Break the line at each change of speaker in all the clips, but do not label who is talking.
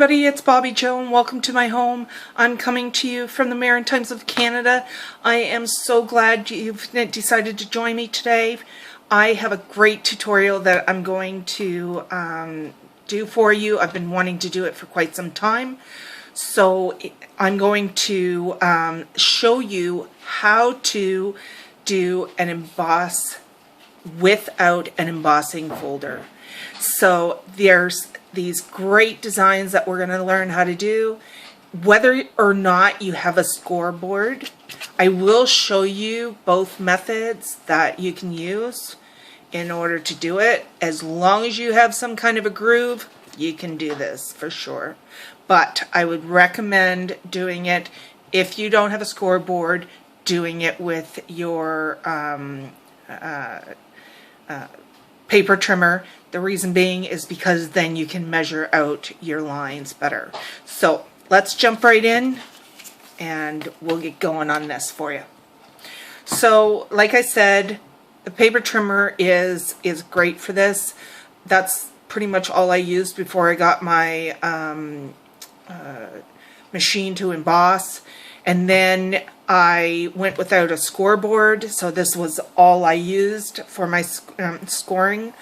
everybody, it's Bobbi-Jo and welcome to my home. I'm coming to you from the Maritimes of Canada. I am so glad you've decided to join me today. I have a great tutorial that I'm going to do for you. I've been wanting to do it for quite some time. So I'm going to show you how to do an emboss without an embossing folder. So there's these great designs that we're going to learn how to do. Whether or not you have a scoreboard, I will show you both methods that you can use in order to do it. As long as you have some kind of a groove, you can do this for sure. But I would recommend doing it, if you don't have a scoreboard, doing it with your paper trimmer. The reason being is because then you can measure out your lines better. So let's jump right in and we'll get going on this for you. So like I said, the paper trimmer is great for this. That's pretty much all I used before I got my machine to emboss. And then I went without a scoreboard, so this was all I used for my scoring.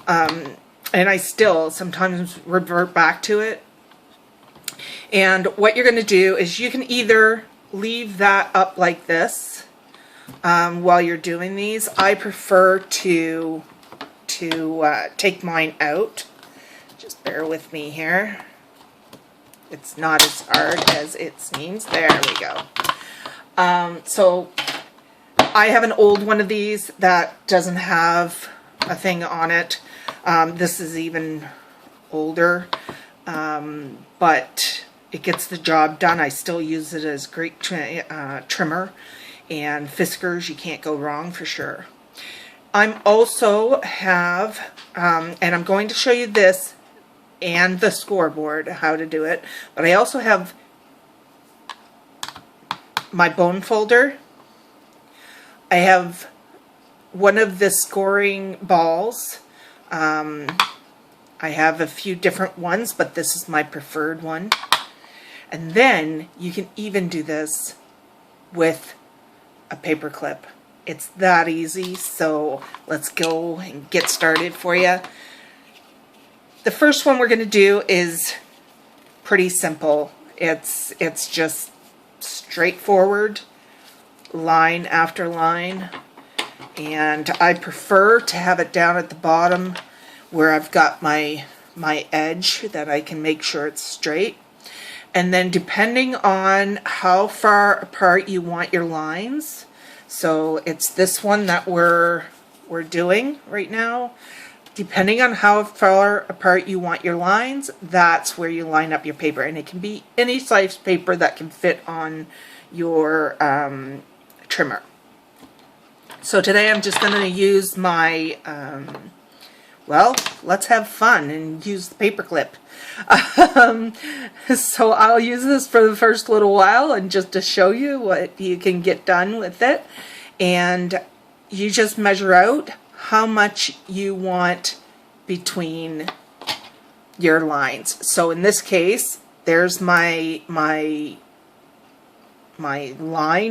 And I still sometimes revert back to it. And what you're going to do is you can either leave that up like this while you're doing these. I prefer to take mine out. Just bear with me here. It's not as hard as it seems. There we go. So I have an old one of these that doesn't have a thing on it. This is even older, but it gets the job done. I still use it as great trimmer, and Fiskars, you can't go wrong for sure. I'm also have, and I'm going to show you this and the scoreboard, how to do it, but I also have my bone folder. I have one of the scoring balls. I have a few different ones, but this is my preferred one. And then you can even do this with a paper clip. It's that easy, so let's go and get started for you. The first one we're going to do is pretty simple. It's just straightforward, line after line. And I prefer to have it down at the bottom where I've got my edge that I can make sure it's straight. And then depending on how far apart you want your lines, so it's this one that we're doing right now. Depending on how far apart you want your lines, that's where you line up your paper. And it can be any size paper that can fit on your trimmer. So today I'm just going to use my, well, let's have fun and use the paper clip. So I'll use this for the first little while and just to show you what you can get done with it. And you just measure out how much you want between your lines. So in this case, there's my line,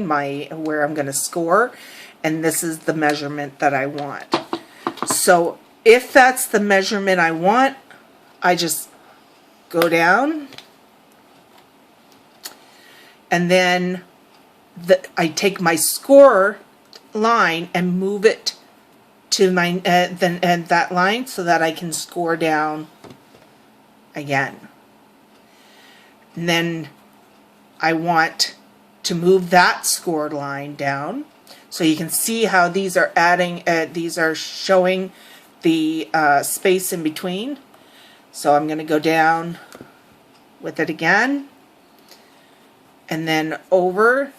where I'm going to score, and this is the measurement that I want. So if that's the measurement I want, I just go down, and then I take my score line and move it to my that line so that I can score down again. And then I want to move that scored line down, so you can see how these are adding, these are showing the space in between. So I'm going to go down with it again, and then over,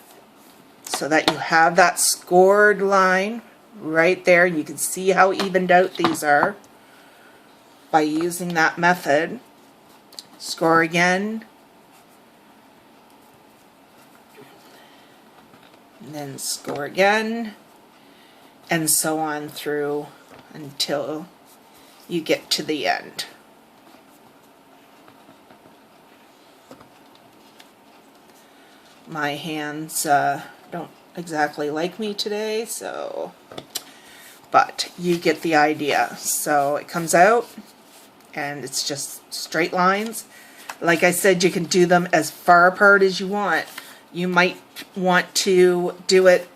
so that you have that scored line right there. You can see how evened out these are by using that method. Score again, and then score again, and so on through until you get to the end. My hands don't exactly like me today, so, but you get the idea. So it comes out and it's just straight lines. Like I said, you can do them as far apart as you want. You might want to do it,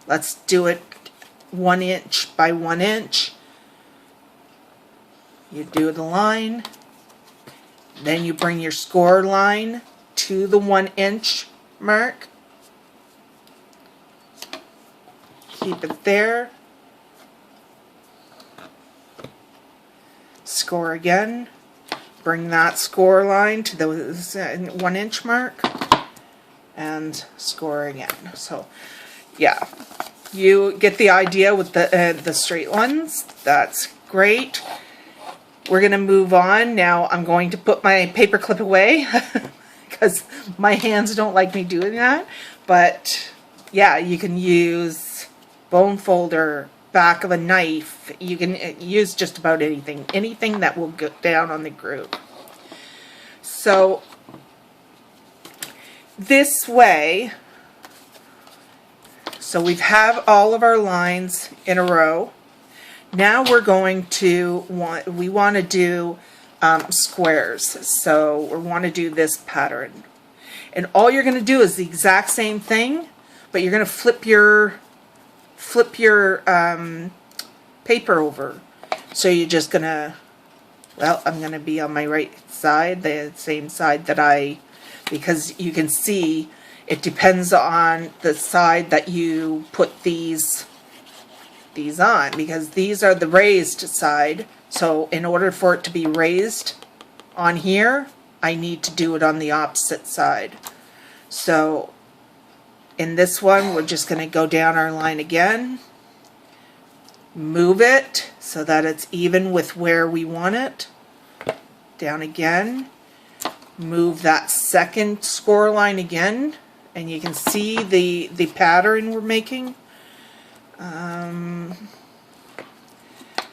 let's do it 1 inch by 1 inch. You do the line, then you bring your score line to the 1 inch mark. Keep it there. Score again. Bring that score line to the 1 inch mark and score again. So yeah, you get the idea with the straight ones. That's great. We're going to move on. Now I'm going to put my paper clip away because my hands don't like me doing that. But yeah, you can use bone folder, back of a knife. You can use just about anything. Anything that will go down on the groove. So this way, so we have all of our lines in a row. Now we're going to we want to do squares. So we want to do this pattern. And all you're going to do is the exact same thing, but you're going to flip your paper over. So you're just going to, well, I'm going to be on my right side, the same side that because you can see it depends on the side that you put these on, because these are the raised side. So in order for it to be raised on here, I need to do it on the opposite side. So in this one, we're just going to go down our line again, move it so that it's even with where we want it, down again, move that second score line again, and you can see the pattern we're making.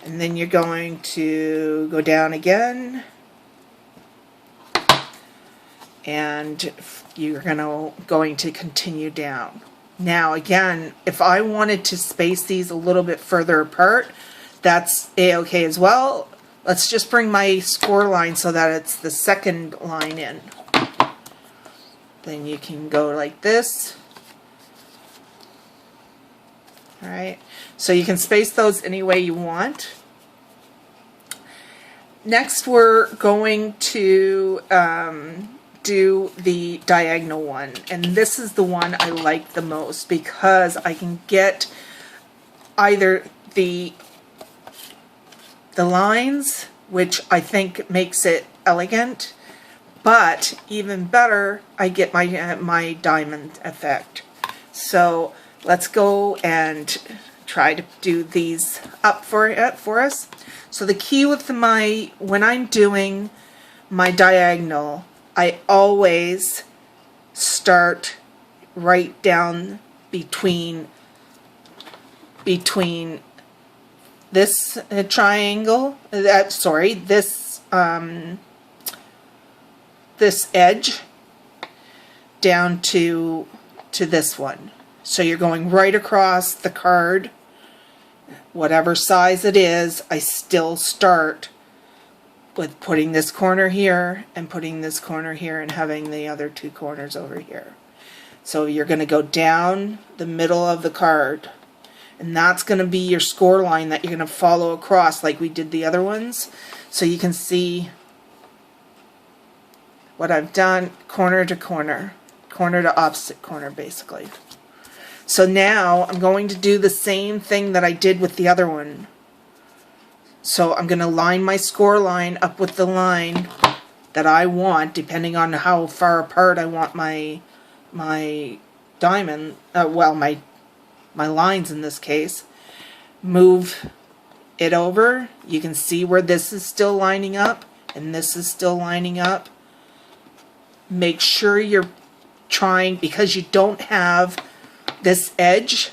And then you're going to go down again, and you're going to continue down. Now again, if I wanted to space these a little bit further apart, that's a-okay as well. Let's just bring my score line so that it's the second line in. Then you can go like this. Alright, so you can space those any way you want. Next we're going to do the diagonal one, and this is the one I like the most because I can get either the lines, which I think makes it elegant, but even better, I get my diamond effect. So let's go and try to do these up for us. So the key with when I'm doing my diagonal, I always start right down between this triangle, this edge down to this one. So you're going right across the card, whatever size it is. I still start with putting this corner here and putting this corner here and having the other two corners over here. So you're going to go down the middle of the card, and that's going to be your score line that you're going to follow across like we did the other ones. So you can see what I've done, corner to corner, corner to opposite corner basically. So now I'm going to do the same thing that I did with the other one. So I'm going to line my score line up with the line that I want, depending on how far apart I want my diamond, my lines in this case. Move it over. You can see where this is still lining up and this is still lining up. Make sure you're trying, because you don't have this edge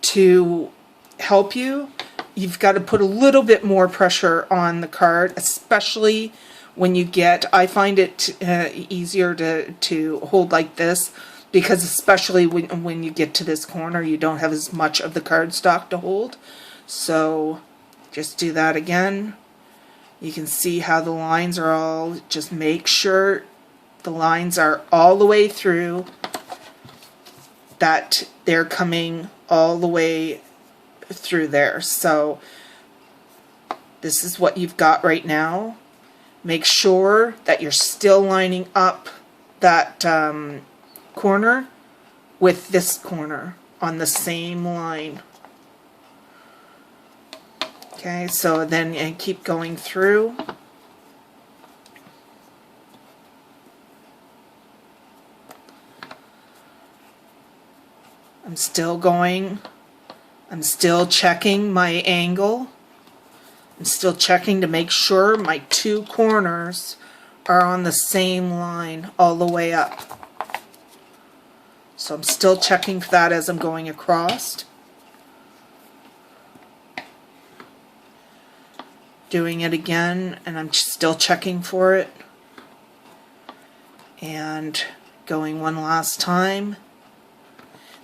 to help you, you've got to put a little bit more pressure on the card, especially when you get, I find it easier to hold like this, because especially when you get to this corner, you don't have as much of the cardstock to hold. So just do that again. You can see how the lines are all, just make sure the lines are all the way through, that they're coming all the way through there. So this is what you've got right now. Make sure that you're still lining up that corner with this corner on the same line. Okay, so then and keep going through. I'm still going. I'm still checking my angle. I'm still checking to make sure my two corners are on the same line all the way up. So I'm still checking for that as I'm going across. Doing it again, and I'm still checking for it. And going one last time.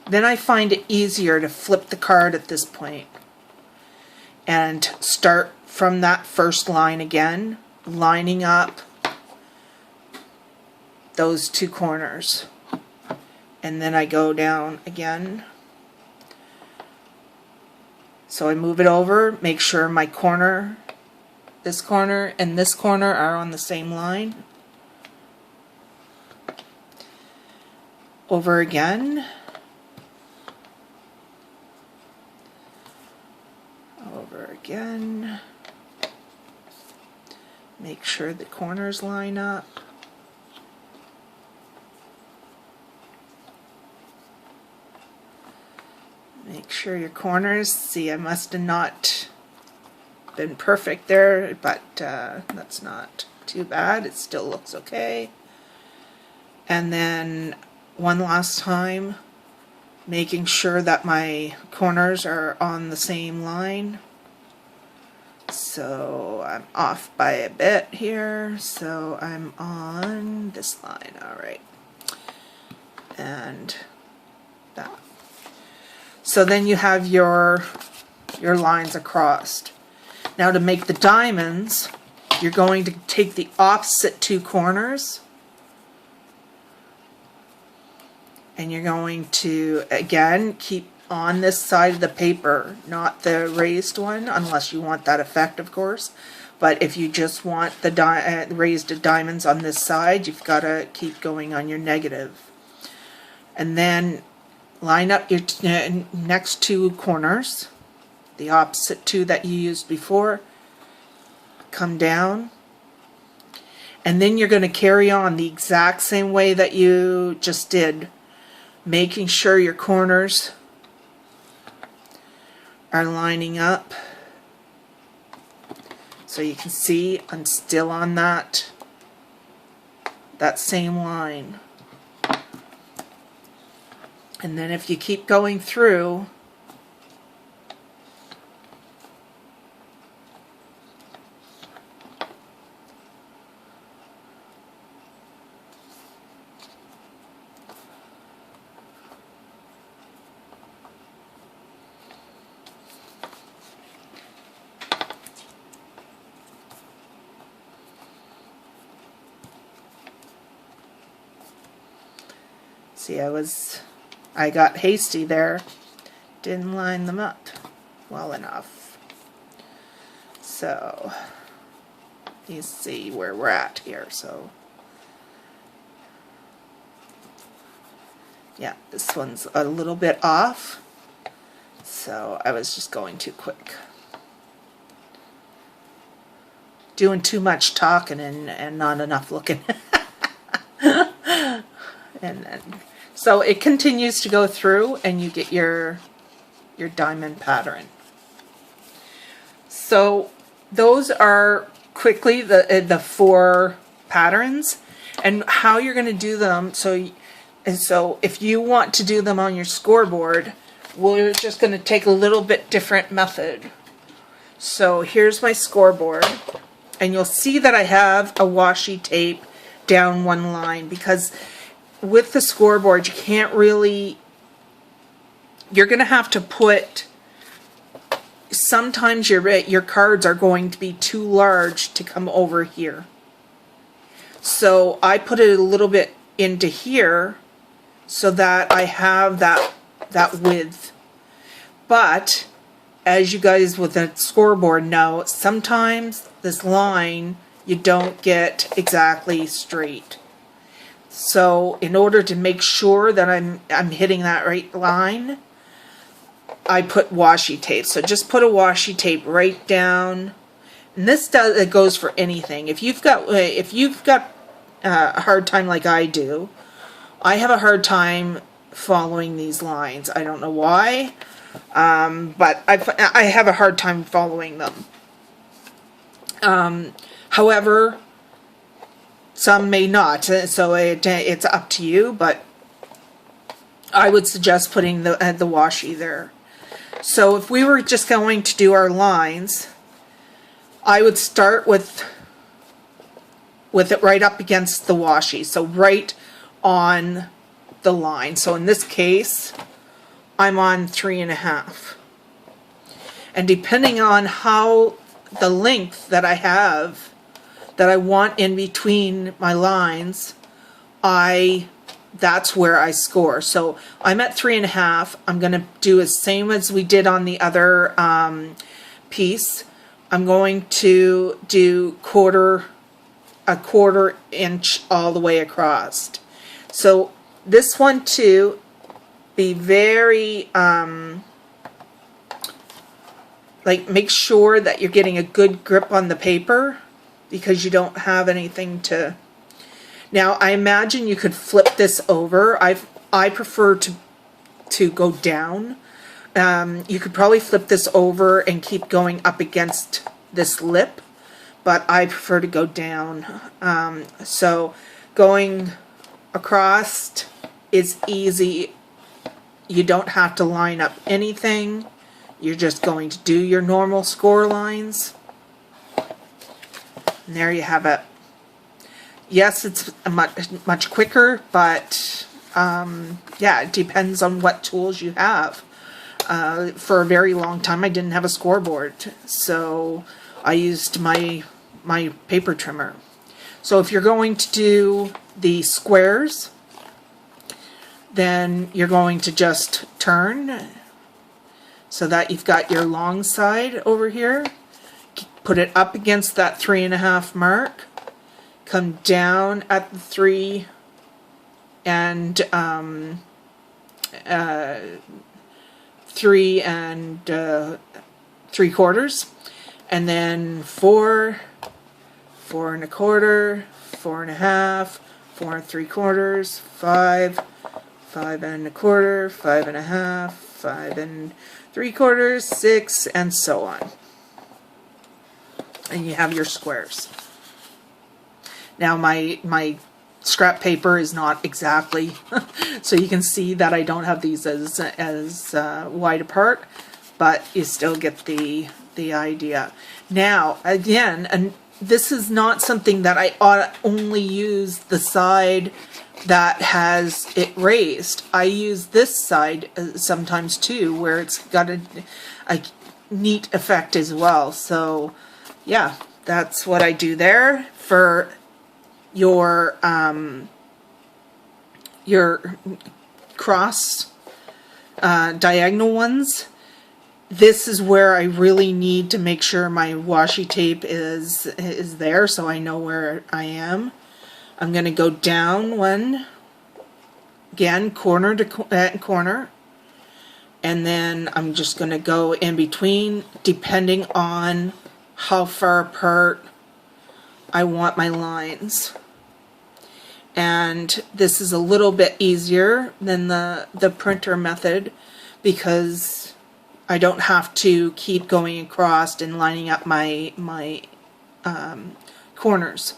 Then I find it easier to flip the card at this point and start from that first line again, lining up those two corners. And then I go down again. So I move it over, make sure my corner, this corner and this corner are on the same line. Over again. Over again. Make sure the corners line up. Make sure your corners, see, I must have not been perfect there, but that's not too bad. It still looks okay. And then one last time, making sure that my corners are on the same line. So I'm off by a bit here, so I'm on this line, alright. And that. So then you have your lines across. Now to make the diamonds, you're going to take the opposite two corners and you're going to, again, keep on this side of the paper, not the raised one, unless you want that effect, of course. But if you just want the raised diamonds on this side, you've got to keep going on your negative. And then line up your next two corners, the opposite two that you used before. Come down. And then you're going to carry on the exact same way that you just did, making sure your corners are lining up. So you can see I'm still on that same line. And then if you keep going through, see, I got hasty there, didn't line them up well enough. So you see where we're at here. So yeah, this one's a little bit off, so I was just going too quick, doing too much talking and not enough looking. And then, so it continues to go through and you get your diamond pattern. So those are quickly the 4 patterns and how you're going to do them. So if you want to do them on your scoreboard, we're just going to take a little bit different method. So here's my scoreboard. And you'll see that I have a washi tape down one line, because with the scoreboard you can't really, you're going to have to put, sometimes your cards are going to be too large to come over here. So I put it a little bit into here so that I have that width. But as you guys with the scoreboard know, sometimes this line you don't get exactly straight. So in order to make sure that I'm hitting that right line, I put washi tape. So just put a washi tape right down. And it goes for anything. If you've got a hard time like I do, I have a hard time following these lines. I don't know why, but I have a hard time following them. However, some may not, so it's up to you, but I would suggest putting the washi there. So if we were just going to do our lines, I would start with it right up against the washi, so right on the line. So in this case, I'm on 3.5. And depending on how the length that I have, that I want in between my lines, that's where I score. So I'm at 3.5. I'm going to do the same as we did on the other piece. I'm going to do a quarter inch all the way across. So this one too, be very make sure that you're getting a good grip on the paper, because you don't have anything to. Now I imagine you could flip this over. I prefer to go down. You could probably flip this over and keep going up against this lip, but I prefer to go down. So going across is easy. You don't have to line up anything. You're just going to do your normal score lines. And there you have it. Yes, it's much quicker, but yeah, it depends on what tools you have. For a very long time, I didn't have a scoreboard, so I used my paper trimmer. So if you're going to do the squares, then you're going to just turn so that you've got your long side over here. Put it up against that 3.5 mark. Come down at the 3 and 3 3/4, and then 4, 4 1/4, 4 1/2, 4 3/4, 5, 5 1/4, 5 1/2, 5 3/4, 6, and so on. And you have your squares. Now my scrap paper is not exactly, so you can see that I don't have these as wide apart, but you still get the idea. Now again, and this is not something that I only use the side that has it raised. I use this side sometimes too, where it's got a neat effect as well. So yeah, that's what I do there. For your cross diagonal ones, this is where I really need to make sure my washi tape is there, so I know where I am. I'm going to go down one, again, corner to corner, and then I'm just going to go in between, depending on how far apart I want my lines. And this is a little bit easier than the printer method, because I don't have to keep going across and lining up my corners.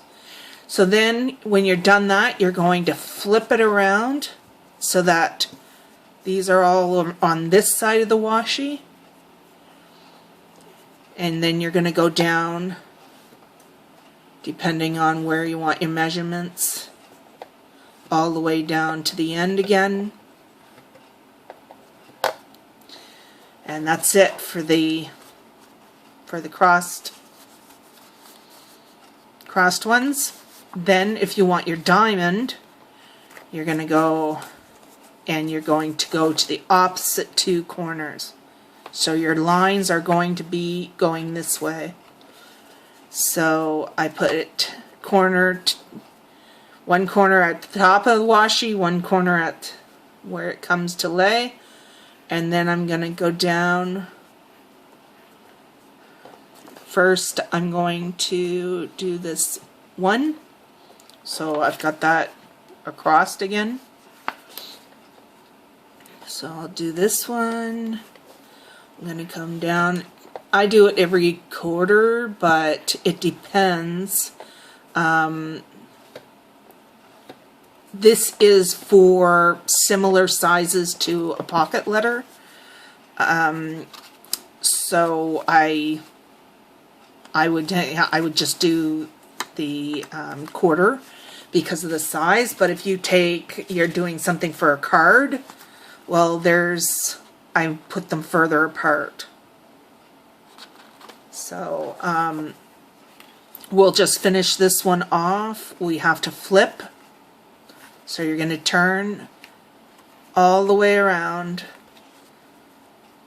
So then when you're done that, you're going to flip it around so that these are all on this side of the washi. And then you're going to go down depending on where you want your measurements, all the way down to the end again. And that's it for the crossed ones. Then if you want your diamond, you're going to go to the opposite two corners. So your lines are going to be going this way. So I put it one corner at the top of the washi, one corner at where it comes to lay, and then I'm going to go down. First I'm going to do this one, so I've got that across again. So I'll do this one. I'm going to come down. I do it every quarter, but it depends. This is for similar sizes to a pocket letter. So I would just do the quarter because of the size. But if you're doing something for a card, well, I put them further apart. So we'll just finish this one off. We have to flip. So you're going to turn all the way around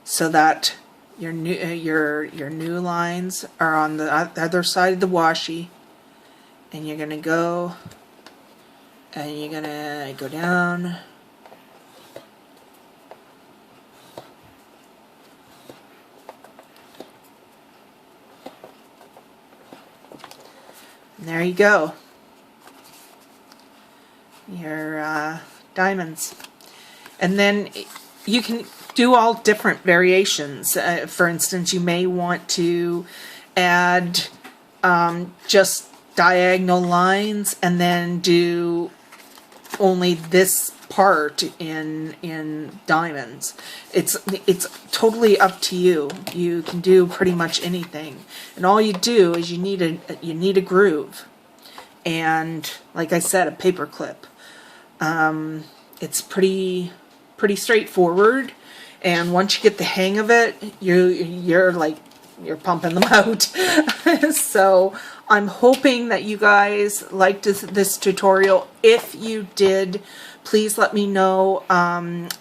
so that your new lines are on the other side of the washi, and you're going to go and you're going to go down. And there you go. Your diamonds. And then you can do all different variations. For instance, you may want to add just diagonal lines and then do only this part in diamonds. It's totally up to you. You can do pretty much anything, and all you do is you need a groove, and like I said, a paper clip. It's pretty straightforward, and once you get the hang of it, you're pumping them out. So I'm hoping that you guys liked this tutorial. If you did, please let me know.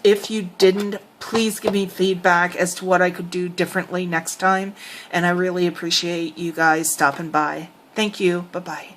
If you didn't, please give me feedback as to what I could do differently next time. And I really appreciate you guys stopping by. Thank you. Bye-bye.